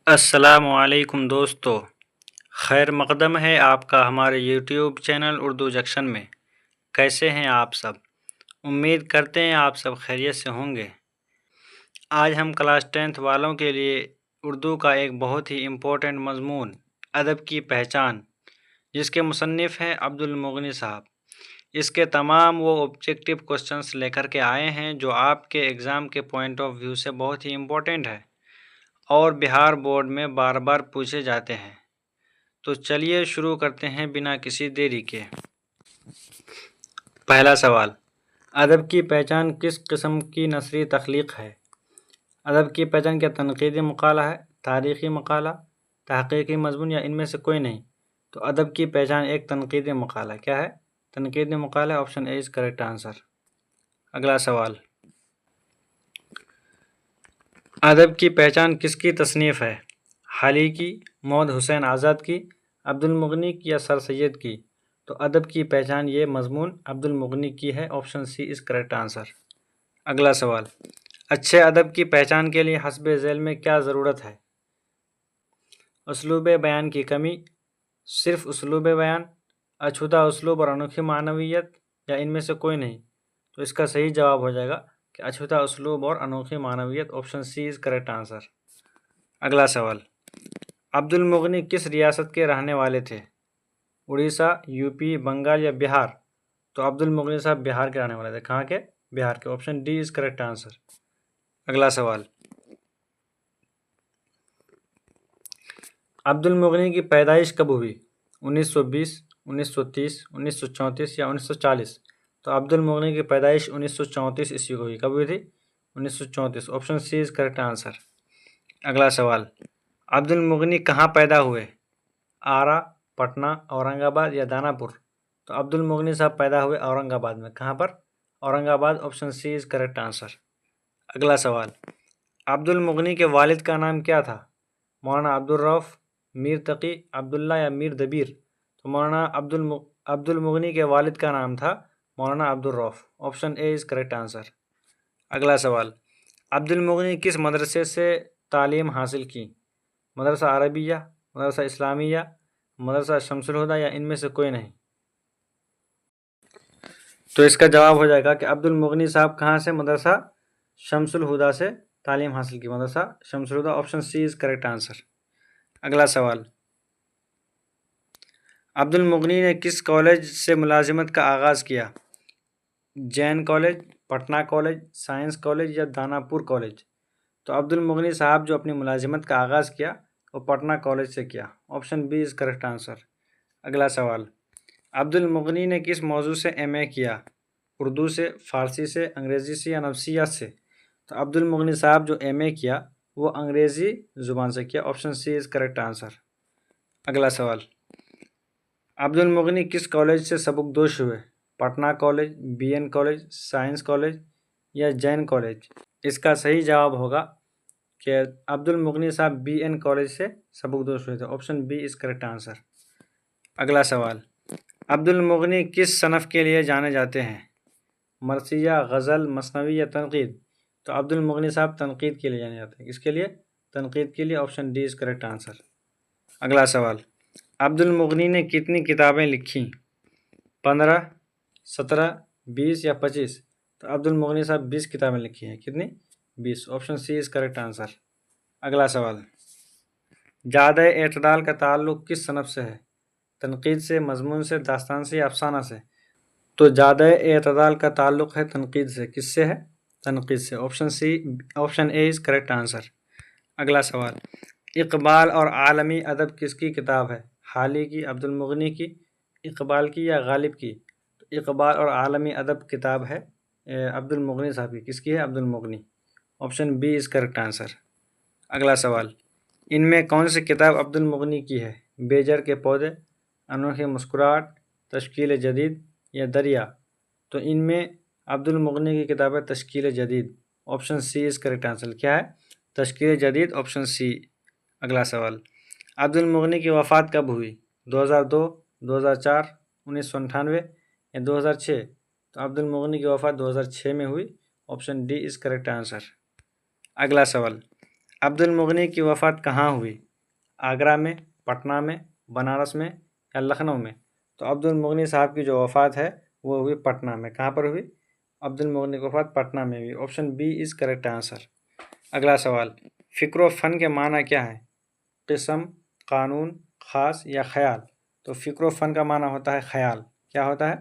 السلام علیکم دوستو، خیر مقدم ہے آپ کا ہمارے یوٹیوب چینل اردو جنکشن میں۔ کیسے ہیں آپ سب؟ امید کرتے ہیں آپ سب خیریت سے ہوں گے۔ آج ہم کلاس 10th والوں کے لیے اردو کا ایک بہت ہی امپورٹنٹ مضمون ادب کی پہچان، جس کے مصنف ہیں عبد المغنی صاحب، اس کے تمام وہ آبجیکٹیو کوسچنس لے کر کے آئے ہیں جو آپ کے ایگزام کے پوائنٹ آف ویو سے بہت ہی امپورٹنٹ ہے اور بہار بورڈ میں بار بار پوچھے جاتے ہیں۔ تو چلیے شروع کرتے ہیں بنا کسی دیری کے۔ پہلا سوال، ادب کی پہچان کس قسم کی نثری تخلیق ہے؟ ادب کی پہچان کیا تنقیدی مقالہ ہے، تاریخی مقالہ، تحقیقی مضمون یا ان میں سے کوئی نہیں؟ تو ادب کی پہچان ایک تنقیدی مقالہ کیا ہے؟ تنقیدی مقالہ، آپشن اے از کریکٹ آنسر۔ اگلا سوال، ادب کی پہچان کس کی تصنیف ہے؟ حالی کی، محمد حسین آزاد کی، عبد المغنی کی یا سر سید کی؟ تو ادب کی پہچان یہ مضمون عبد المغنی کی ہے، option C is correct answer. اگلا سوال، اچھے ادب کی پہچان کے لیے حسب ذیل میں کیا ضرورت ہے؟ اسلوب بیان کی کمی، صرف اسلوب بیان، اچھوتا اسلوب اور انوکھی معنویت یا ان میں سے کوئی نہیں؟ تو اس کا صحیح جواب ہو جائے گا کہ اچھوتا اسلوب اور انوکھی معنویت، option C is correct answer. اگلا سوال، عبد المغنی کس ریاست کے رہنے والے تھے؟ اڑیسہ، یو پی، بنگال یا بہار؟ تو عبد المغنی صاحب بہار کے رہنے والے تھے۔ کہاں کے؟ بہار کے، option D is correct answer. اگلا سوال، عبد المغنی کی پیدائش کب ہوئی؟ 1920، 1930، 1934 یا 1940؟ تو عبد المغنی کی پیدائش 1934 عیسوی کو ہوئی۔ کب ہوئی تھی؟ 1934، option C is correct answer. اگلا سوال، عبد المغنی کہاں پیدا ہوئے؟ آرا، پٹنہ، اورنگ آباد یا داناپور؟ تو عبد المغنی صاحب پیدا ہوئے اورنگ آباد میں۔ کہاں پر؟ Aurangabad, option C is correct answer. اگلا سوال، عبد المغنی کے والد کا نام کیا تھا؟ مولانا عبد الرؤف، میر تقی، عبداللہ یا میر دبیر؟ تو مولانا عبد المغنی کے والد کا نام تھا مولانا عبد الرؤف، آپشن اے از کریکٹ آنسر۔ اگلا سوال، عبد المغنی کس مدرسے سے تعلیم حاصل کی؟ مدرسہ عربیہ، مدرسہ اسلامیہ، مدرسہ شمس الہدیٰ یا ان میں سے کوئی نہیں؟ تو اس کا جواب ہو جائے گا کہ عبد المغنی صاحب کہاں سے؟ مدرسہ شمس الہدیٰ سے تعلیم حاصل کی، مدرسہ Shams ul Huda, option C is correct answer. اگلا سوال، عبد المغنی نے کس کالج سے ملازمت کا آغاز کیا؟ Jain college, Patna college, science college یا داناپور کالج؟ تو عبد المغنی صاحب جو اپنی ملازمت کا آغاز کیا وہ پٹنہ کالج سے کیا، option B is correct answer. اگلا سوال، عبد المغنی نے کس موضوع سے ایم اے کیا؟ اردو سے، فارسی سے، انگریزی سے یا نفسیات سے؟ تو عبد المغنی صاحب جو ایم اے کیا وہ انگریزی زبان سے کیا، option C is correct answer. اگلا سوال، عبد المغنی کس کالج سے سبکدوش ہوئے؟ Patna college, B N college, science college یا جین کالج؟ اس کا صحیح جواب ہوگا کہ عبد المغنی صاحب بی این کالج سے سبکدوش ہوئے تھے، option B is correct answer. اگلا سوال، عبد المغنی کس صنف کے لیے جانے جاتے ہیں؟ مرثیہ، غزل، مثنوی یا تنقید؟ تو عبد المغنی صاحب تنقید کے لیے جانے جاتے ہیں۔ اس کے لیے؟ تنقید کے لیے، option D is correct answer. اگلا سوال، عبد المغنی نے کتنی کتابیں لکھی؟ 15، 17، 20 یا 25؟ تو عبد المغنی صاحب 20 کتابیں لکھی ہیں۔ کتنی؟ 20، option C is correct answer. اگلا سوال، جادہ اعتدال کا تعلق کس صنف سے ہے؟ تنقید سے، مضمون سے، داستان سے یا افسانہ سے؟ تو جادہ اعتدال کا تعلق ہے تنقید سے۔ کس سے ہے؟ تنقید سے، آپشن اے از کریکٹ آنسر۔ اگلا سوال، اقبال اور عالمی ادب کس کی کتاب ہے؟ حالی کی، عبد المغنی کی، اقبال کی یا غالب کی؟ تو اقبال اور عالمی ادب کتاب ہے عبد المغنی صاحب کی۔ کس کی ہے؟ عبد المغنی، option B is correct answer. اگلا سوال، ان میں کون سی کتاب عبد المغنی کی ہے؟ بیجر کے پودے، انوکھی مسکراہٹ، تشکیل جدید یا دریا؟ تو ان میں عبد المغنی کی کتاب ہے تشکیل جدید، option C is correct answer. کیا ہے؟ تشکیل جدید، آپشن سی۔ اگلا سوال، عبد المغنی کی وفات کب ہوئی؟ 2002، 2004، 1998 یا 2006؟ تو عبد المغنی کی وفات 2006 میں ہوئی، option D is correct answer. اگلا سوال، عبد المغنی کی وفات کہاں ہوئی؟ آگرہ میں، پٹنہ میں، بنارس میں یا لکھنؤ میں؟ تو عبد المغنی صاحب کی جو وفات ہے وہ ہوئی پٹنہ میں۔ کہاں پر ہوئی؟ عبد المغنی کی وفات پٹنہ میں ہوئی۔ Option B is correct answer. اگلا سوال، فکر و فن کے معنی کیا ہے؟ قسم، قانون، خاص یا خیال؟ تو فکر و فن کا معنی ہوتا ہے خیال۔ کیا ہوتا ہے؟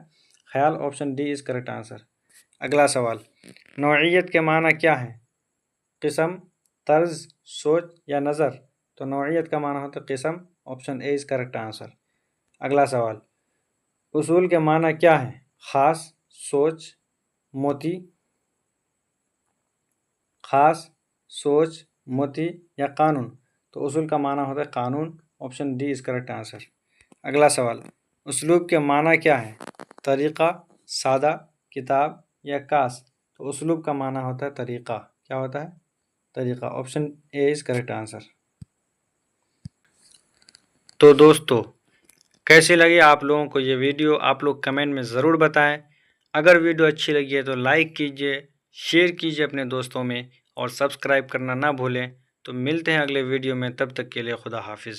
خیال۔ Option D is correct answer. اگلا سوال، نوعیت کے معنی کیا ہے؟ قسم، طرز، سوچ یا نظر؟ تو نوعیت کا معنی ہوتا ہے قسم۔ آپشن اے از کریکٹ آنسر۔ اگلا سوال، اصول کے معنی کیا ہے؟ خاص، سوچ، موتی؟ خاص، سوچ، موتی یا قانون؟ تو اصول کا معنی ہوتا ہے قانون۔ Option D is correct answer. اگلا سوال، اسلوب کے معنی کیا ہے؟ طریقہ، سادہ، کتاب یا کاس؟ تو اسلوب کا معنی ہوتا ہے طریقہ۔ کیا ہوتا ہے؟ طریقہ۔ آپشن اے از کریکٹ آنسر۔ تو دوستو، کیسی لگی آپ لوگوں کو یہ ویڈیو؟ آپ لوگ کمنٹ میں ضرور بتائیں۔ اگر ویڈیو اچھی لگی ہے تو لائک کیجئے، شیئر کیجئے اپنے دوستوں میں، اور سبسکرائب کرنا نہ بھولیں۔ تو ملتے ہیں اگلے ویڈیو میں، تب تک کے لیے خدا حافظ۔